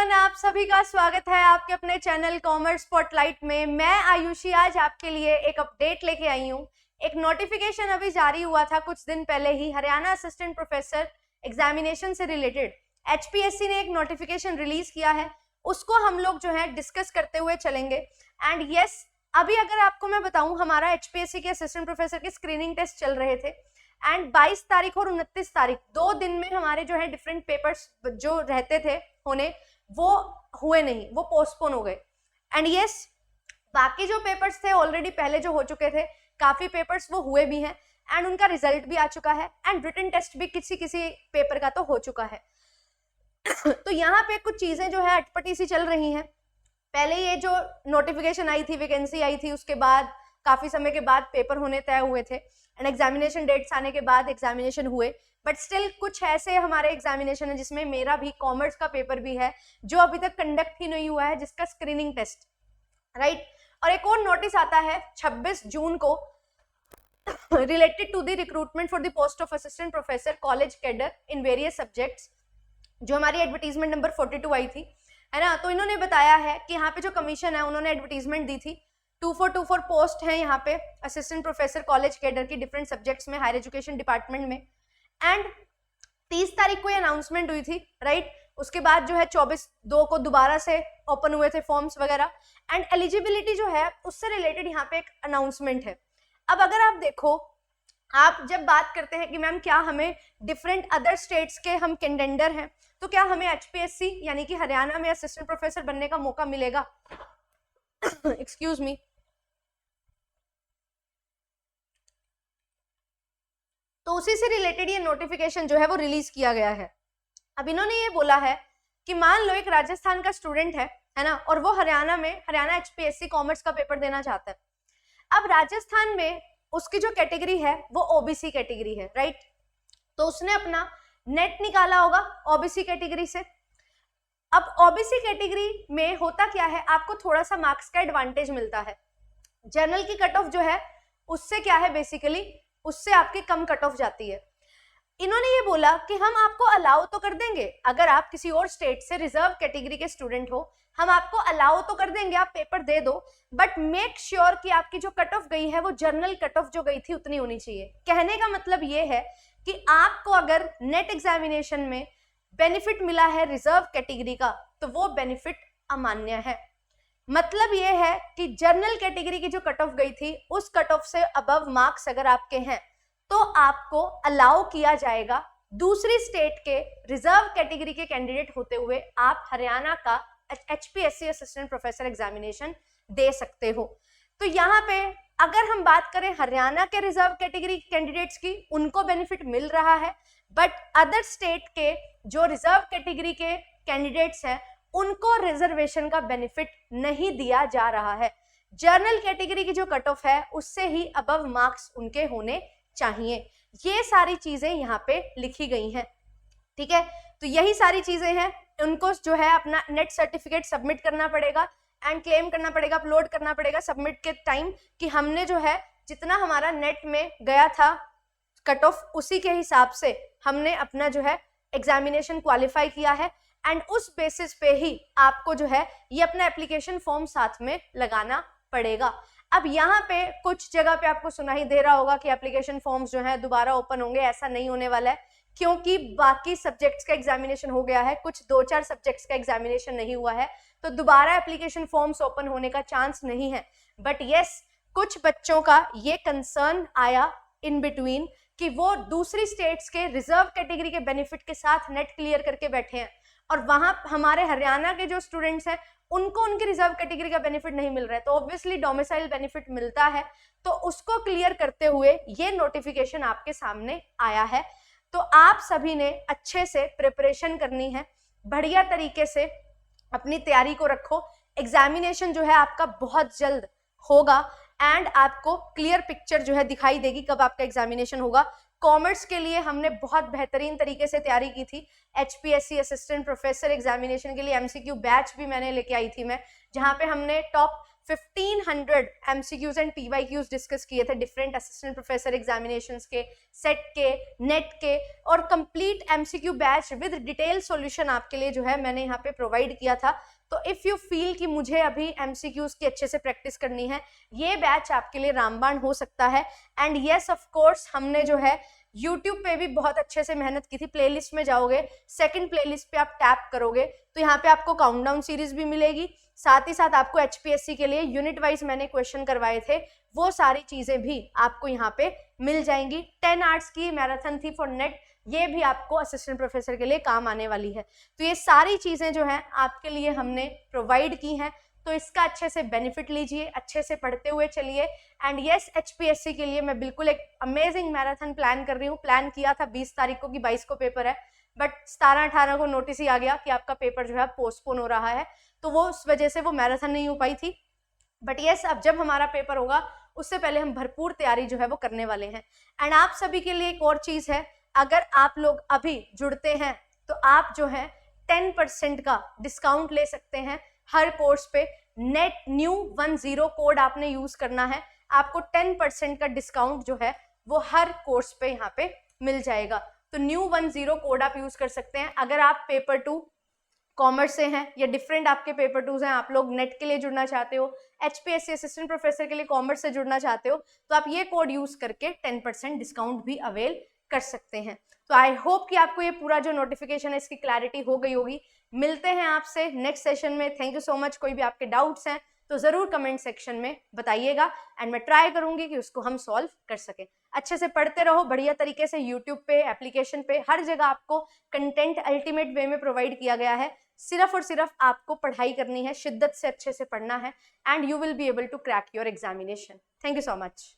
Everyone, आप सभी का स्वागत है आपके अपने चैनल कॉमर्स स्पॉटलाइट में। मैं आयुषी आज आपके लिए एक अपडेट लेके आई हूँ। एक नोटिफिकेशन अभी जारी हुआ था कुछ दिन पहले ही, हरियाणा असिस्टेंट प्रोफेसर एग्जामिनेशन से रिलेटेड एचपीएससी ने एक नोटिफिकेशन रिलीज किया है, उसको हम लोग जो है डिस्कस करते हुए चलेंगे। एंड यस, अभी अगर आपको मैं बताऊं, हमारा एचपीएससी के असिस्टेंट प्रोफेसर के स्क्रीनिंग टेस्ट चल रहे थे एंड 22 तारीख और 29 तारीख 2 दिन में हमारे जो है डिफरेंट पेपर्स जो रहते थे होने, वो हुए नहीं, वो पोस्टपोन हो गए। एंड यस, बाकी जो पेपर्स थे ऑलरेडी पहले जो हो चुके थे, काफी पेपर्स वो हुए भी हैं एंड उनका रिजल्ट भी आ चुका है एंड रिटन टेस्ट भी किसी किसी पेपर का तो हो चुका है। तो यहाँ पे कुछ चीजें जो है अटपटी सी चल रही हैं। पहले ये जो नोटिफिकेशन आई थी, वैकेंसी आई थी, उसके बाद काफी समय के बाद पेपर होने तय हुए थे एंड एग्जामिनेशन डेट्स आने के बाद एग्जामिनेशन हुए, बट स्टिल कुछ ऐसे हमारे एग्जामिनेशन है जिसमें मेरा भी कॉमर्स का पेपर भी है जो अभी तक कंडक्ट ही नहीं हुआ है, जिसका स्क्रीनिंग टेस्ट, राइट। और एक और नोटिस आता है 26 जून को related to the recruitment for the post of assistant professor college cadre in various subjects, जो हमारी एडवर्टीजमेंट नंबर 42 आई थी, है ना। तो इन्होंने बताया है कि यहाँ पे जो कमीशन है उन्होंने एडवर्टीजमेंट दी थी, 2424 पोस्ट है यहाँ पे असिस्टेंट प्रोफेसर कॉलेज कैडर की डिफरेंट सब्जेक्ट्स में, हायर एजुकेशन डिपार्टमेंट में। एंड 30 तारीख को ये अनाउंसमेंट हुई थी, राइट। उसके बाद जो है 24/2 को दोबारा से ओपन हुए थे फॉर्म्स वगैरह एंड एलिजिबिलिटी जो है उससे रिलेटेड यहाँ पे एक अनाउंसमेंट है। अब अगर आप देखो, आप जब बात करते हैं कि मैम क्या हमें डिफरेंट अदर स्टेट्स के हम कैंडिडेट हैं, तो क्या हमें एचपीएससी यानी कि हरियाणा में असिस्टेंट प्रोफेसर बनने का मौका मिलेगा? Excuse me. तो उसी से रिलेटेड ये नोटिफिकेशन जो है वो रिलीज किया गया है। अब इन्होंने ये बोला है कि मान लो एक राजस्थान का स्टूडेंट है ना, और वो हरियाणा एचपीएससी कॉमर्स का पेपर देना चाहता है। अब राजस्थान में उसकी जो कैटेगरी है वो ओबीसी कैटेगरी है, राइट। तो उसने अपना नेट निकाला होगा ओबीसी कैटेगरी से। अब ओबीसी कैटेगरी में होता क्या है, आपको थोड़ा सा मार्क्स का एडवांटेज मिलता है। जनरल की कट ऑफ जो है उससे क्या है, बेसिकली उससे आपकी कम कट ऑफ जाती है। इन्होंने ये बोला कि हम आपको अलाउ तो कर देंगे, अगर आप किसी और स्टेट से रिजर्व कैटेगरी के स्टूडेंट हो, हम आपको अलाउ तो कर देंगे, आप पेपर दे दो, बट मेक श्योर कि आपकी जो कट ऑफ गई है वो जनरल कट ऑफ जो गई थी उतनी होनी चाहिए। कहने का मतलब ये है कि आपको अगर नेट एग्जामिनेशन में बेनिफिट मिला है रिजर्व कैटेगरी का, तो वो बेनिफिट अमान्य है। मतलब ये है कि जनरल कैटेगरी की जो कट ऑफ गई थी उस कट ऑफ से अबव मार्क्स अगर आपके हैं तो आपको अलाउ किया जाएगा दूसरी स्टेट के रिजर्व कैटेगरी के कैंडिडेट होते हुए आप हरियाणा का एचपीएससी असिस्टेंट प्रोफेसर एग्जामिनेशन दे सकते हो। तो यहाँ पे अगर हम बात करें हरियाणा के रिजर्व कैटेगरी कैंडिडेट्स की, उनको बेनिफिट मिल रहा है, बट अदर स्टेट के जो रिजर्व कैटेगरी के कैंडिडेट्स हैं उनको रिजर्वेशन का बेनिफिट नहीं दिया जा रहा है। जनरल कैटेगरी की जो कट ऑफ है उससे ही अबव मार्क्स उनके होने चाहिए। ये सारी चीजें यहाँ पे लिखी गई हैं, ठीक है। तो यही सारी चीजें हैं, उनको जो है अपना नेट सर्टिफिकेट सबमिट करना पड़ेगा एंड क्लेम करना पड़ेगा, अपलोड करना पड़ेगा सबमिट के टाइम, कि हमने जो है जितना हमारा नेट में गया था कट ऑफ उसी के हिसाब से हमने अपना जो है एग्जामिनेशन क्वालिफाई किया है एंड उस बेसिस पे ही आपको जो है ये अपना एप्लीकेशन फॉर्म साथ में लगाना पड़ेगा। अब यहाँ पे कुछ जगह पे आपको सुनाई दे रहा होगा कि एप्लीकेशन फॉर्म्स जो है दोबारा ओपन होंगे, ऐसा नहीं होने वाला है, क्योंकि बाकी सब्जेक्ट्स का एग्जामिनेशन हो गया है, कुछ 2-4 सब्जेक्ट्स का एग्जामिनेशन नहीं हुआ है, तो दोबारा एप्लीकेशन फॉर्म्स ओपन होने का चांस नहीं है। बट यस, कुछ बच्चों का ये कंसर्न आया इन बिटवीन कि वो दूसरी स्टेट्स के रिजर्व कैटेगरी के बेनिफिट के साथ नेट क्लियर करके बैठे हैं और वहां हमारे हरियाणा के जो स्टूडेंट्स हैं उनको उनके रिजर्व कैटेगरी का बेनिफिट नहीं मिल रहा है, तो ऑब्वियसली डोमिसाइल बेनिफिट मिलता है। तो उसको क्लियर करते हुए ये नोटिफिकेशन आपके सामने आया है। तो आप सभी ने अच्छे से प्रिपरेशन करनी है, बढ़िया तरीके से अपनी तैयारी को रखो। एग्जामिनेशन जो है आपका बहुत जल्द होगा एंड आपको क्लियर पिक्चर जो है दिखाई देगी कब आपका एग्जामिनेशन होगा। कॉमर्स के लिए हमने बहुत बेहतरीन तरीके से तैयारी की थी। HPSC असिस्टेंट प्रोफेसर एग्जामिनेशन के लिए MCQ बैच भी मैंने लेके आई थी मैं, जहाँ पे हमने top 1500 MCQs and PYQs discuss किए थे डिफरेंट असिस्टेंट प्रोफेसर एग्जामिनेशंस के, सेट के, नेट के, और complete MCQ batch with detail solution आपके लिए जो है मैंने यहाँ पे प्रोवाइड किया था। तो इफ़ यू फील कि मुझे अभी MCQs की अच्छे से प्रैक्टिस करनी है, ये बैच आपके लिए रामबाण हो सकता है। एंड येस ऑफ कोर्स हमने जो है YouTube पे भी बहुत अच्छे से मेहनत की थी। प्लेलिस्ट में जाओगे, सेकंड प्लेलिस्ट पे आप टैप करोगे तो यहाँ पे आपको काउंटडाउन सीरीज भी मिलेगी, साथ ही साथ आपको HPSC के लिए यूनिट वाइज मैंने क्वेश्चन करवाए थे, वो सारी चीजें भी आपको यहाँ पे मिल जाएंगी। 10 आवर्स की मैराथन थी फॉर नेट, ये भी आपको असिस्टेंट प्रोफेसर के लिए काम आने वाली है। तो ये सारी चीजें जो हैं आपके लिए हमने प्रोवाइड की हैं, तो इसका अच्छे से बेनिफिट लीजिए, अच्छे से पढ़ते हुए चलिए। एंड यस, HPSC के लिए मैं बिल्कुल एक अमेजिंग मैराथन प्लान कर रही हूँ। प्लान किया था 20 तारीख को कि 22 को पेपर है, बट 17-18 को नोटिस ही आ गया कि आपका पेपर जो है पोस्टपोन हो रहा है, तो वो उस वजह से वो मैराथन नहीं हो पाई थी। बट यस, अब जब हमारा पेपर होगा उससे पहले हम भरपूर तैयारी जो है वो करने वाले हैं। एंड आप सभी के लिए एक और चीज है, अगर आप लोग अभी जुड़ते हैं तो आप जो है 10% का डिस्काउंट ले सकते हैं हर कोर्स पे। नेट न्यू 10 कोड आपने यूज करना है, आपको 10% का डिस्काउंट जो है वो हर कोर्स पे यहाँ पे मिल जाएगा। तो न्यू 10 कोड आप यूज कर सकते हैं। अगर आप पेपर 2 कॉमर्स से हैं या डिफरेंट आपके पेपर 2 हैं, आप लोग नेट के लिए जुड़ना चाहते हो, HPSC असिस्टेंट प्रोफेसर के लिए कॉमर्स से जुड़ना चाहते हो, तो आप ये कोड यूज करके 10% डिस्काउंट भी अवेल कर सकते हैं। तो आई होप कि आपको ये पूरा जो नोटिफिकेशन है इसकी क्लैरिटी हो गई होगी। मिलते हैं आपसे नेक्स्ट सेशन में। Thank you so much. कोई भी आपके डाउट्स हैं तो जरूर कमेंट सेक्शन में बताइएगा एंड मैं ट्राई करूंगी कि उसको हम सॉल्व कर सकें। अच्छे से पढ़ते रहो बढ़िया तरीके से। यूट्यूब पे, एप्लीकेशन पे, हर जगह आपको कंटेंट अल्टीमेट वे में प्रोवाइड किया गया है। सिर्फ और सिर्फ आपको पढ़ाई करनी है, शिद्दत से अच्छे से पढ़ना है, and you will be able to crack your examination. Thank you so much.